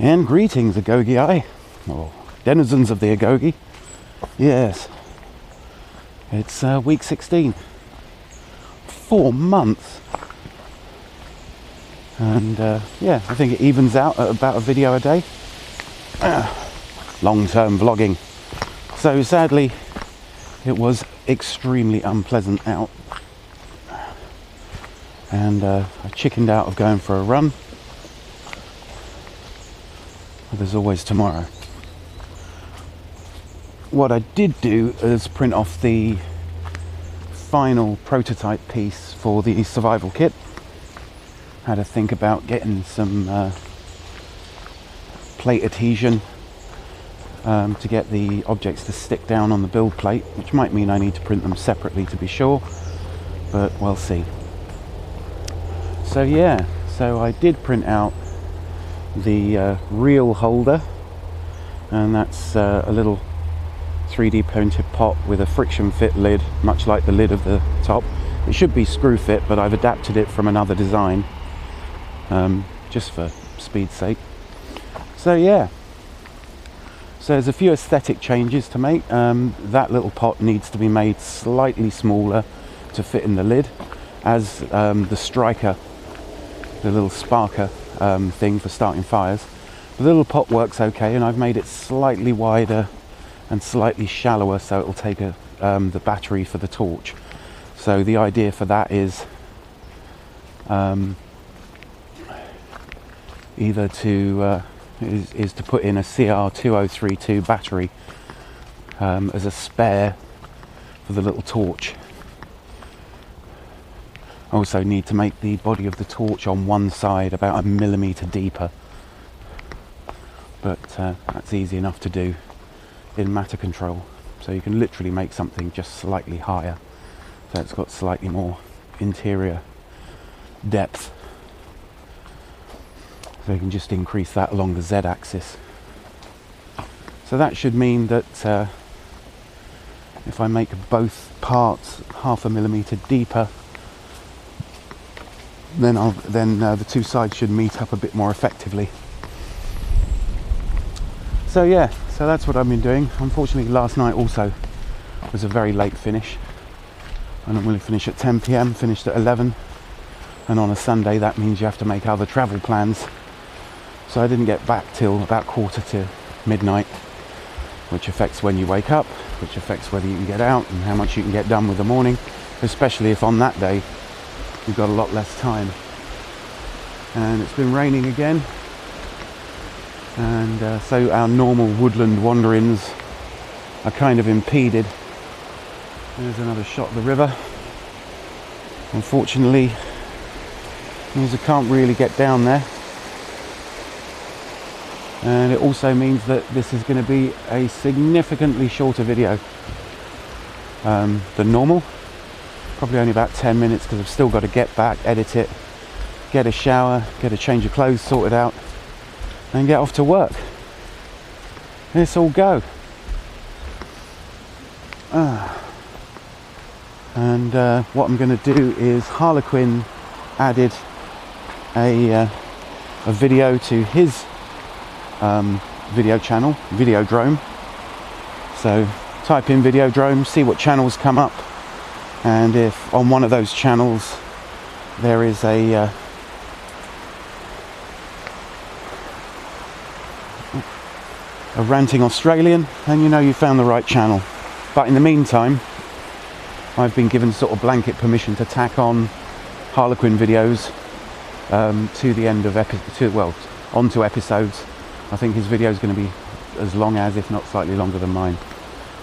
And greetings, Agogi, or denizens of the Agogi. Yes, it's week 16. 4 months. And yeah, I think it evens out at about a video a day. Long-term vlogging. So sadly, it was extremely unpleasant out. And I chickened out of going for a run. But there's always tomorrow. What I did do is print off the final prototype piece for the survival kit. Had to think about getting some plate adhesion to get the objects to stick down on the build plate, which might mean I need to print them separately to be sure, but we'll see. So yeah, so I did print out the reel holder, and that's a little 3D printed pot with a friction fit lid, much like the lid of the top. It should be screw fit, but I've adapted it from another design, just for speed's sake. So yeah, so there's a few aesthetic changes to make. That little pot needs to be made slightly smaller to fit in the lid, as the striker, the little sparker thing for starting fires. The little pot works okay, and I've made it slightly wider and slightly shallower so it'll take the battery for the torch. So the idea for that is either to is to put in a CR2032 battery as a spare for the little torch. I also need to make the body of the torch on one side about 1 millimeter deeper, but that's easy enough to do in matter control. So you can literally make something just slightly higher, so it's got slightly more interior depth. So you can just increase that along the Z-axis. So that should mean that if I make both parts 0.5 millimeter deeper, then the two sides should meet up a bit more effectively. So yeah, so that's what I've been doing. Unfortunately, last night also was a very late finish. I normally finish at 10 p.m, finished at 11, and on a Sunday that means you have to make other travel plans. So I didn't get back till about 1:45 midnight, which affects when you wake up, which affects whether you can get out and how much you can get done with the morning, especially if on that day you've got a lot less time. And it's been raining again, and so our normal woodland wanderings are kind of impeded. There's another shot of the river. Unfortunately, means I can't really get down there, and it also means that this is going to be a significantly shorter video than normal. Probably only about 10 minutes, because I've still got to get back, edit it, get a shower, get a change of clothes sorted out, and get off to work. Let's all go. And what I'm going to do is, Harlequin added a video to his video channel, Videodrome. So type in Videodrome, see what channels come up, and if on one of those channels there is a ranting Australian, then you know you found the right channel. But in the meantime, I've been given sort of blanket permission to tack on Harlequin videos to the end of onto episodes. I think his video is going to be as long as, if not slightly longer than mine.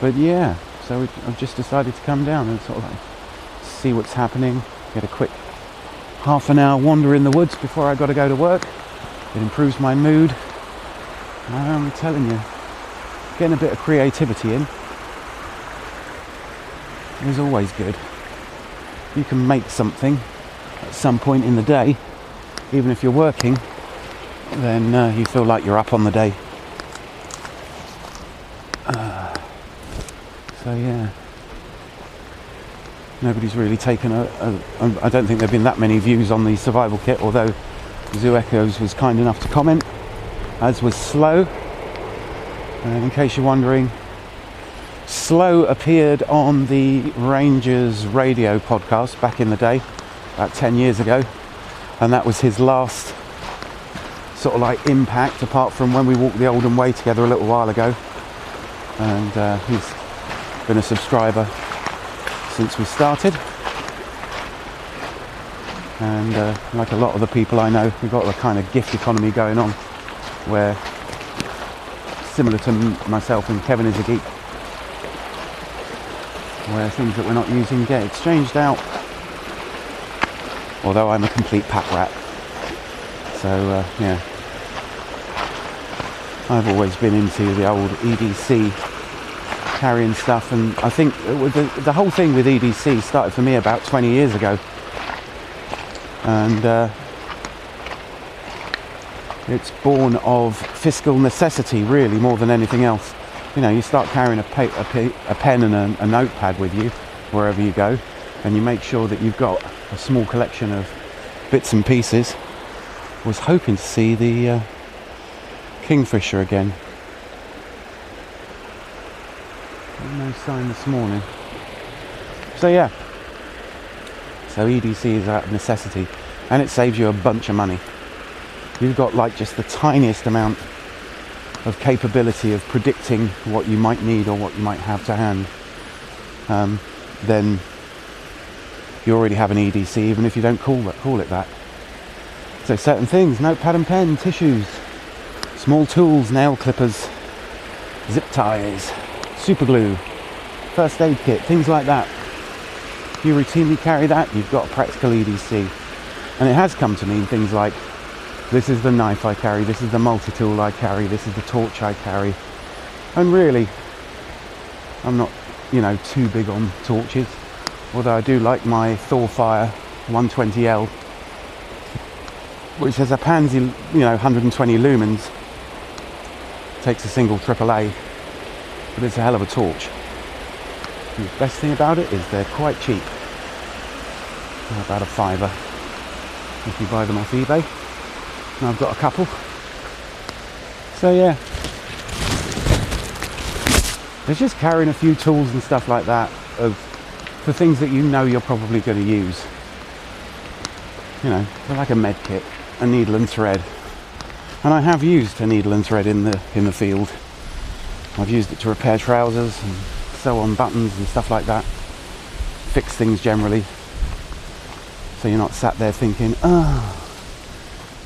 But yeah, so I've just decided to come down and sort of like see what's happening, get a quick half an hour wander in the woods before I got to go to work. It improves my mood. I'm telling you, getting a bit of creativity in is always good. You can make something at some point in the day, even if you're working, then you feel like you're up on the day. So yeah, nobody's really taken I don't think there have been that many views on the survival kit, although Zoo Echoes was kind enough to comment. as was Slow. In case you're wondering, Slow appeared on the Rangers radio podcast back in the day, about 10 years ago, and that was his last sort of like impact, apart from when we walked the Oldham Way together a little while ago. And he's been a subscriber since we started, and like a lot of the people I know, we've got a kind of gift economy going on where, similar to myself and Kevin is a geek, where things that we're not using get exchanged out, although I'm a complete pack rat. So yeah, I've always been into the old EDC carrying stuff, and I think the whole thing with EDC started for me about 20 years ago, and it's born of fiscal necessity, really, more than anything else. You know, you start carrying a pen and a notepad with you wherever you go, and you make sure that you've got a small collection of bits and pieces. Was hoping to see the kingfisher again. No sign this morning. So yeah, so EDC is out of necessity, and it saves you a bunch of money. You've got like just the tiniest amount of capability of predicting what you might need or what you might have to hand, then you already have an EDC, even if you don't call it that. So certain things, notepad and pen, tissues, small tools, nail clippers, zip ties, super glue, first aid kit, things like that. If you routinely carry that, you've got a practical EDC. And it has come to mean things like, this is the knife I carry, this is the multi-tool I carry, this is the torch I carry. And really, I'm not, you know, too big on torches, although I do like my Thorfire 120L, which has a pansy, you know, 120 lumens, takes a single AAA, but it's a hell of a torch. And the best thing about it is they're quite cheap. They're about a £5 if you buy them off eBay. And I've got a couple. So yeah, it's just carrying a few tools and stuff like that for things that you know you're probably going to use. You know, they're like a med kit, a needle and thread. And I have used a needle and thread in the field. I've used it to repair trousers and sew on buttons and stuff like that. Fix things generally. So you're not sat there thinking, oh,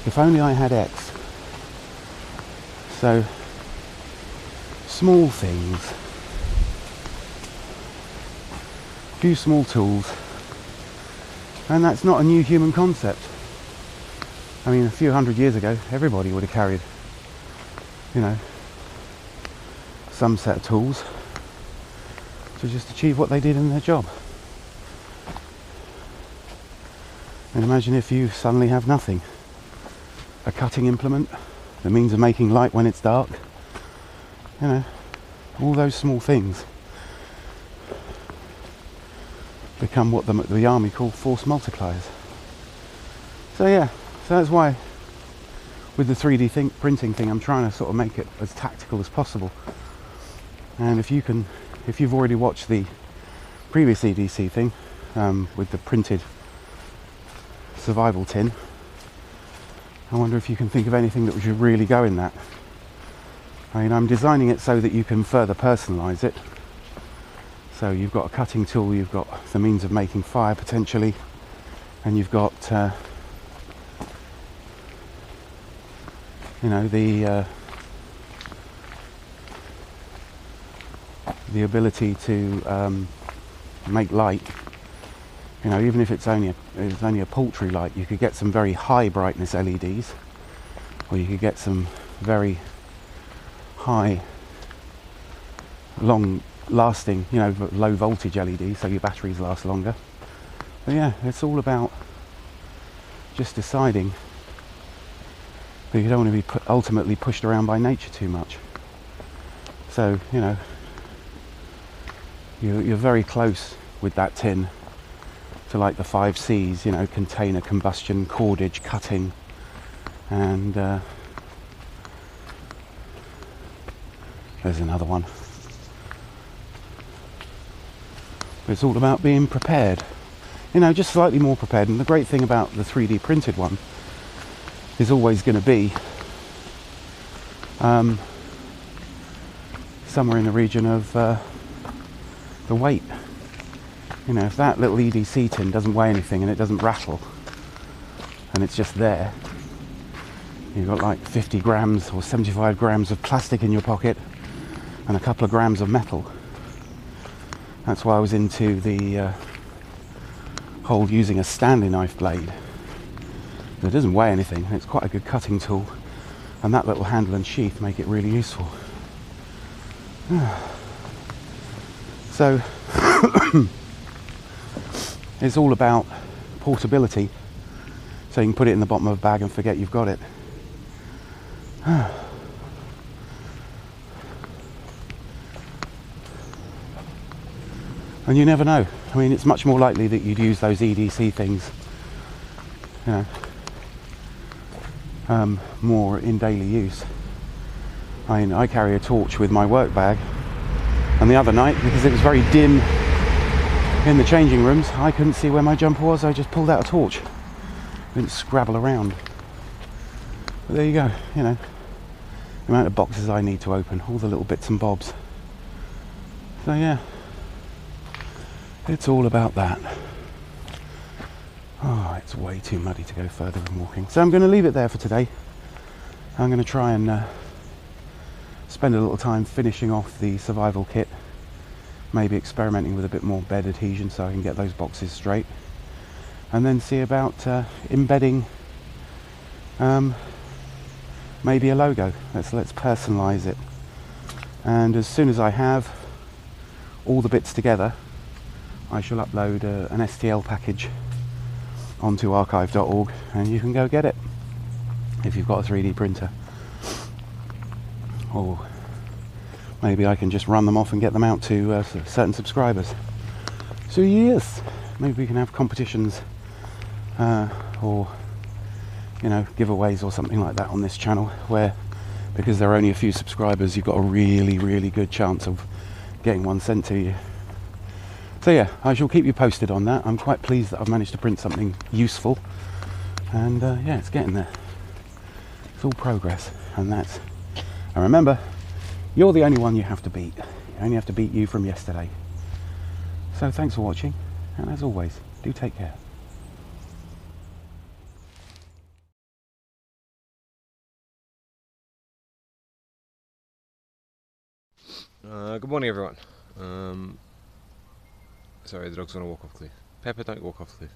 if only I had X. So, small things. A few small tools. And that's not a new human concept. I mean, a few hundred years ago, everybody would have carried, you know, some set of tools to just achieve what they did in their job. And imagine if you suddenly have nothing. A cutting implement, the means of making light when it's dark, you know, all those small things become what the army call force multipliers. So yeah, so that's why with the 3D printing thing, I'm trying to sort of make it as tactical as possible. And if you've already watched the previous EDC thing with the printed survival tin, I wonder if you can think of anything that should really go in that. I mean, I'm designing it so that you can further personalise it. So you've got a cutting tool, you've got the means of making fire potentially, and you've got, you know, the ability to make light. You know, even if it's only a paltry light, you could get some very high brightness LEDs, or you could get some very high, long lasting, you know, low voltage LEDs, so your batteries last longer. But yeah, it's all about just deciding that you don't want to be ultimately pushed around by nature too much. So, you know, you're very close with that tin to like the 5 C's, you know, container, combustion, cordage, cutting, and There's another one. It's all about being prepared. You know, just slightly more prepared. And the great thing about the 3D printed one is always going to be somewhere in the region of the weight. You know, if that little EDC tin doesn't weigh anything and it doesn't rattle and it's just there, you've got like 50 grams or 75 grams of plastic in your pocket and a couple of grams of metal. That's why I was into the whole using a Stanley knife blade. It doesn't weigh anything, it's quite a good cutting tool, and that little handle and sheath make it really useful. So it's all about portability, so you can put it in the bottom of a bag and forget you've got it. And you never know. I mean, it's much more likely that you'd use those EDC things, you know, more in daily use. I mean, I carry a torch with my work bag, and the other night, because it was very dim in the changing rooms, I couldn't see where my jumper was. I just pulled out a torch. Didn't scrabble around. But there you go, you know, the amount of boxes I need to open, all the little bits and bobs. So yeah, it's all about that. Oh, it's way too muddy to go further than walking. So I'm going to leave it there for today. I'm going to try and spend a little time finishing off the survival kit, maybe experimenting with a bit more bed adhesion so I can get those boxes straight, and then see about embedding maybe a logo. Let's personalize it, and as soon as I have all the bits together, I shall upload an STL package onto archive.org, and you can go get it if you've got a 3D printer. Or maybe I can just run them off and get them out to certain subscribers. So yes, maybe we can have competitions or, you know, giveaways or something like that on this channel, where, because there are only a few subscribers, you've got a really good chance of getting one sent to you. So yeah, I shall keep you posted on that. I'm quite pleased that I've managed to print something useful, and yeah, it's getting there. It's all progress, and remember, you're the only one you have to beat. You only have to beat you from yesterday. So thanks for watching, and as always, do take care. Good morning, everyone. Sorry, the dog's going to walk off cliff. Pepper, don't walk off cliff.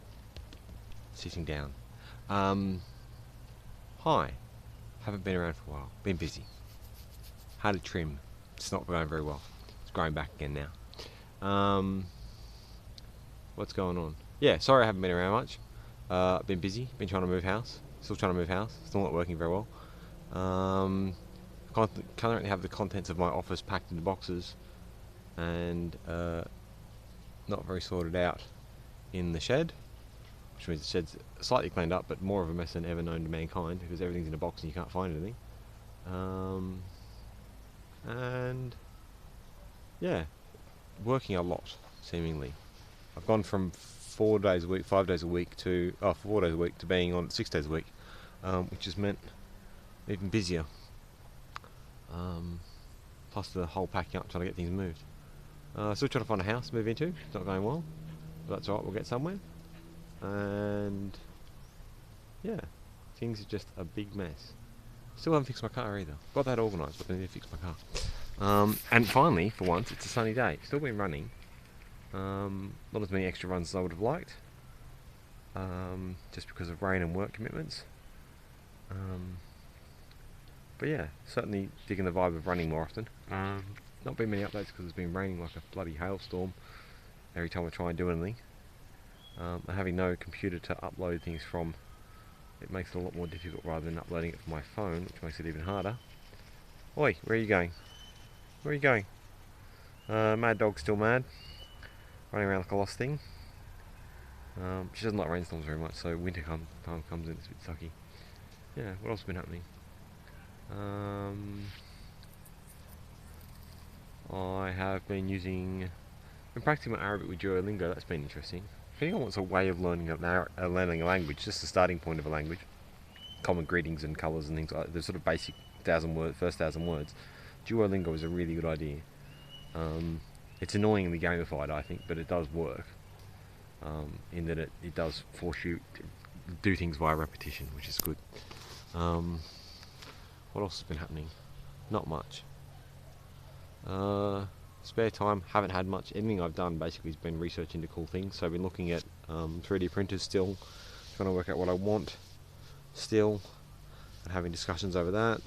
Sitting down. Hi. Haven't been around for a while. Been busy. Had a trim. It's not going very well. It's growing back again now. What's going on? Yeah, sorry I haven't been around much. Been busy. Been trying to move house. Still trying to move house. Still not working very well. Currently have the contents of my office packed into boxes, and not very sorted out in the shed, which means the shed's slightly cleaned up, but more of a mess than ever known to mankind, because everything's in a box and you can't find anything. And yeah, working a lot, seemingly. I've gone from 4 days a week, 5 days a week to 4 days a week to being on 6 days a week, which has meant even busier. Plus the whole packing up, trying to get things moved. Still trying to find a house to move into. It's not going well, but that's alright, we'll get somewhere. And yeah, things are just a big mess. Still haven't fixed my car either. Got that organised, but I need to fix my car. And finally, for once, it's a sunny day. Still been running. Not as many extra runs as I would have liked, just because of rain and work commitments. But yeah, certainly digging the vibe of running more often. Not been many updates because it's been raining like a bloody hailstorm every time I try and do anything. And having no computer to upload things from, it makes it a lot more difficult rather than uploading it from my phone, which makes it even harder. Oi, where are you going? Where are you going? Mad dog's still mad, running around like a lost thing. She doesn't like rainstorms very much, so winter time comes in, it's a bit sucky. Yeah, what else has been happening? I have been practicing my Arabic with Duolingo. That's been interesting. If anyone wants a way of learning a language, just the starting point of a language, common greetings and colours and things like the sort of basic first 1,000 words, Duolingo is a really good idea. It's annoyingly gamified, I think, but it does work. In that it does force you to do things via repetition, which is good. What else has been happening? Not much. Spare time, haven't had much. Anything I've done basically has been research into cool things. So I've been looking at 3D printers still, trying to work out what I want still, and having discussions over that.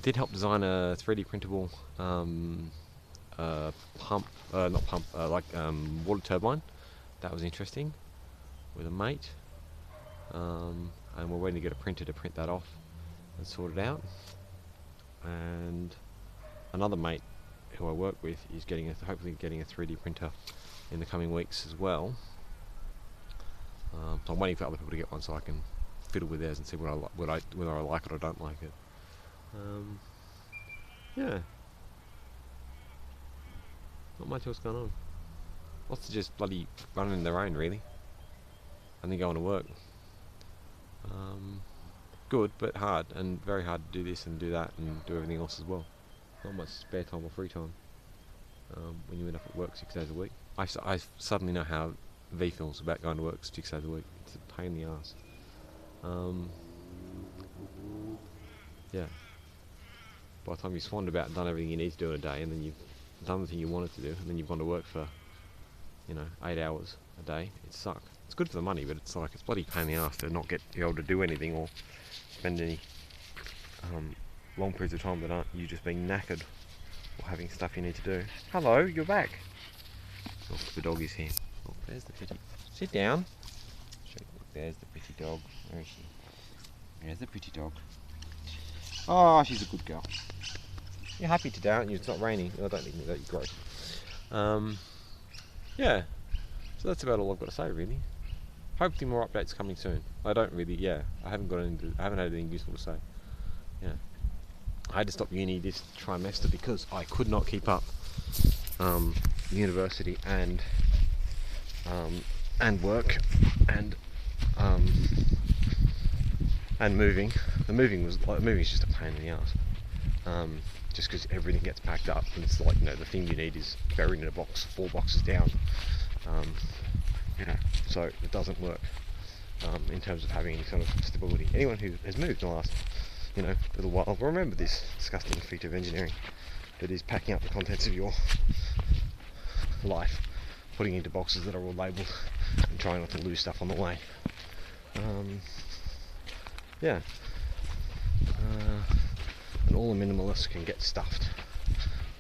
Did help design a 3D printable water turbine. That was interesting with a mate. And we're waiting to get a printer to print that off and sort it out. And another mate who I work with is hopefully getting a 3D printer in the coming weeks as well. So I'm waiting for other people to get one so I can fiddle with theirs and see whether I like it or don't like it. Yeah. Not much else going on. Lots of just bloody running in their own, really. And then going to work. Good, but hard, and very hard to do this and do that and do everything else as well. Not much spare time or free time when you end up at work 6 days a week. I suddenly know how V feels about going to work 6 days a week. It's a pain in the ass. Yeah. By the time you've swanned about and done everything you need to do in a day, and then you've done the thing you wanted to do, and then you've gone to work for, 8 hours a day, it sucks. It's good for the money, but it's bloody pain in the ass to not be able to do anything or spend any long periods of time that aren't you just being knackered or having stuff you need to do. Hello, you're back. Oh, the dog is here. Oh, there's the pretty. Sit down. There's the pretty dog. Where is she? There's the pretty dog. Oh, she's a good girl. You're happy today, aren't you? It's not raining. I don't think that you're gross. Yeah. So that's about all I've got to say, really. Hopefully more updates coming soon. I haven't had anything useful to say. Yeah. I had to stop uni this trimester because I could not keep up university and work and moving. The moving is just a pain in the ass. Just because everything gets packed up and it's like, the thing you need is buried in a box 4 boxes down. So it doesn't work in terms of having any sort of stability. Anyone who has moved in the last little while will remember this disgusting feat of engineering that is packing up the contents of your life, putting into boxes that are all labelled and trying not to lose stuff on the way. And all the minimalists can get stuffed.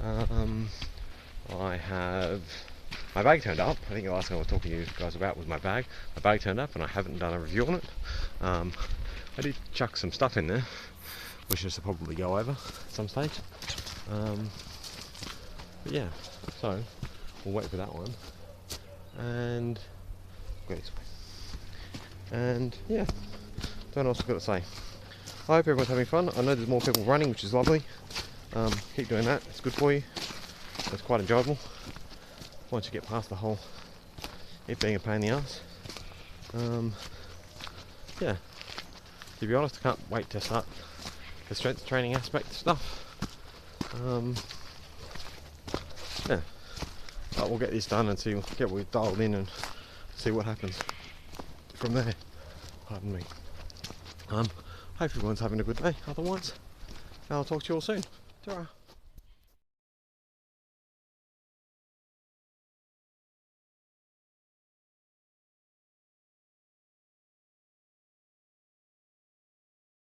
I have my bag turned up. I think the last thing I was talking to you guys about was my bag. My bag turned up and I haven't done a review on it. I did chuck some stuff in there, which I should probably go over at some stage. But yeah, so we'll wait for that one. And go this way. And yeah, don't know what else I've got to say. I hope everyone's having fun. I know there's more people running, which is lovely. Keep doing that, it's good for you. It's quite enjoyable once you get past the whole it being a pain in the ass. Yeah, to be honest, I can't wait to start the strength training aspect stuff. Yeah, but we'll get this done and get what we've dialed in and see what happens from there. Pardon me. Hope everyone's having a good day. Otherwise, I'll talk to you all soon. Ta-ra.